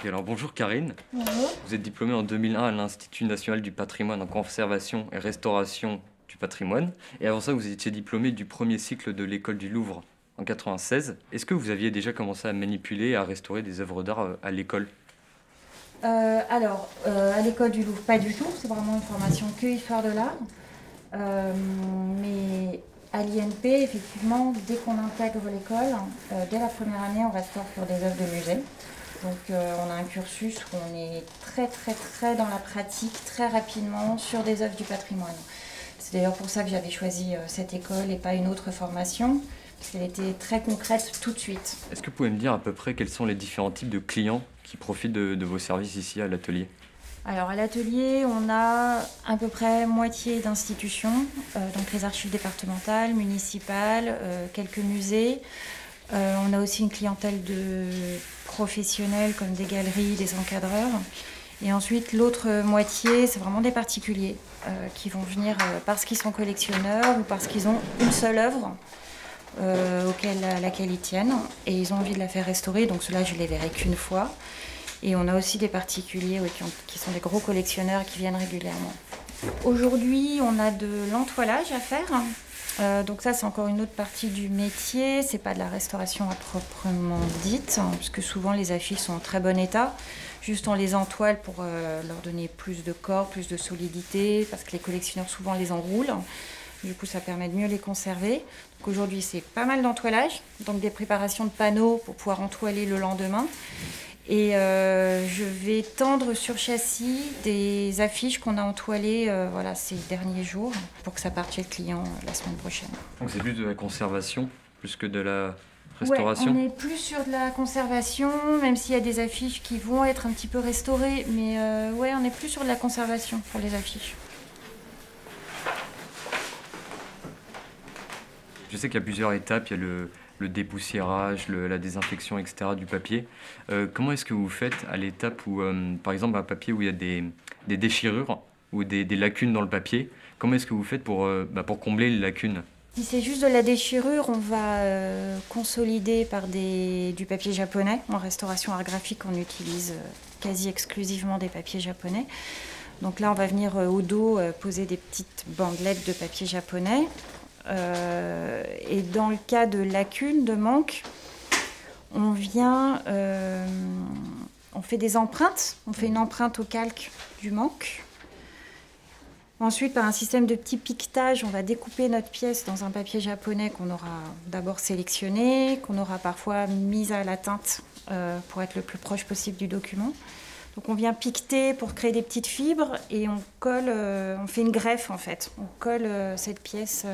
Alors bonjour Karine. Bonjour. Vous êtes diplômée en 2001 à l'Institut national du patrimoine en conservation et restauration du patrimoine. Et avant ça, vous étiez diplômée du premier cycle de l'école du Louvre en 96. Est-ce que vous aviez déjà commencé à manipuler et à restaurer des œuvres d'art à l'école? À l'école du Louvre, pas du tout. C'est vraiment une formation que histoire de l'art. Mais à l'INP, effectivement, dès qu'on intègre l'école, dès la première année, on restaure sur des œuvres de musée. Donc on a un cursus où on est très dans la pratique, très rapidement, sur des œuvres du patrimoine. C'est d'ailleurs pour ça que j'avais choisi cette école et pas une autre formation, parce qu'elle était très concrète tout de suite. Est-ce que vous pouvez me dire à peu près quels sont les différents types de clients qui profitent de vos services ici à l'atelier? Alors à l'atelier, on a à peu près moitié d'institutions, donc les archives départementales, municipales, quelques musées. On a aussi une clientèle de professionnels comme des galeries, des encadreurs. Et ensuite, l'autre moitié, c'est vraiment des particuliers qui vont venir parce qu'ils sont collectionneurs ou parce qu'ils ont une seule œuvre à laquelle ils tiennent et ils ont envie de la faire restaurer. Donc ceux-là, je les verrai qu'une fois. Et on a aussi des particuliers qui sont des gros collectionneurs et qui viennent régulièrement. Aujourd'hui, on a de l'entoilage à faire. Donc ça, c'est encore une autre partie du métier. C'est pas de la restauration à proprement dite, puisque souvent les affiches sont en très bon état. Juste on les entoile pour leur donner plus de corps, plus de solidité, parce que les collectionneurs souvent les enroulent. Du coup, ça permet de mieux les conserver. Donc aujourd'hui, c'est pas mal d'entoilage, donc des préparations de panneaux pour pouvoir entoiler le lendemain. Et je vais tendre sur châssis des affiches qu'on a entoilées ces derniers jours pour que ça parte chez le client la semaine prochaine. Donc c'est plus de la conservation, plus que de la restauration? Ouais, on est plus sur de la conservation, même s'il y a des affiches qui vont être un petit peu restaurées. Mais on est plus sur de la conservation pour les affiches. Je sais qu'il y a plusieurs étapes. Il y a le dépoussiérage, la désinfection, etc. du papier. Comment est-ce que vous faites à l'étape où, par exemple, un papier où il y a des déchirures ou des lacunes dans le papier, comment est-ce que vous faites pour combler les lacunes? Si c'est juste de la déchirure, on va consolider par du papier japonais. En restauration art graphique, on utilise quasi exclusivement des papiers japonais. Donc là, on va venir au dos poser des petites bandelettes de papier japonais. Et dans le cas de lacunes, de manque, on fait des empreintes. On fait une empreinte au calque du manque. Ensuite, par un système de petit piquetage, on va découper notre pièce dans un papier japonais qu'on aura d'abord sélectionné, qu'on aura parfois mis à la teinte pour être le plus proche possible du document. Donc on vient piqueter pour créer des petites fibres et on colle, on fait une greffe en fait. On colle cette pièce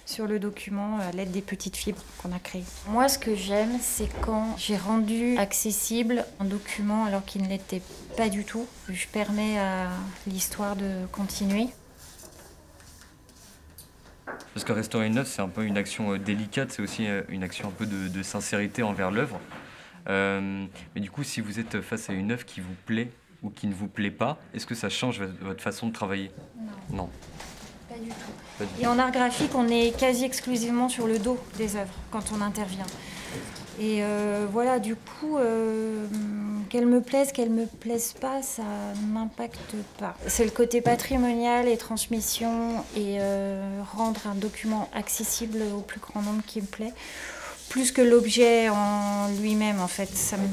sur le document à l'aide des petites fibres qu'on a créées. Moi, ce que j'aime, c'est quand j'ai rendu accessible un document alors qu'il ne l'était pas du tout. Je permets à l'histoire de continuer. Parce que restaurer une œuvre, c'est un peu une action délicate, c'est aussi une action un peu de sincérité envers l'œuvre. Mais du coup, si vous êtes face à une œuvre qui vous plaît ou qui ne vous plaît pas, est-ce que ça change votre façon de travailler? Non. Pas du tout. Et en art graphique, on est quasi exclusivement sur le dos des œuvres quand on intervient. Et du coup, qu'elles me plaisent, qu'elles me plaisent pas, ça m'impacte pas. C'est le côté patrimonial et transmission et rendre un document accessible au plus grand nombre qui me plaît. Plus que l'objet en lui-même, en fait. Ça me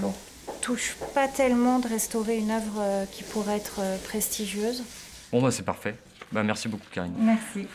touche pas tellement de restaurer une œuvre qui pourrait être prestigieuse. Bon, c'est parfait. Merci beaucoup, Karine. Merci.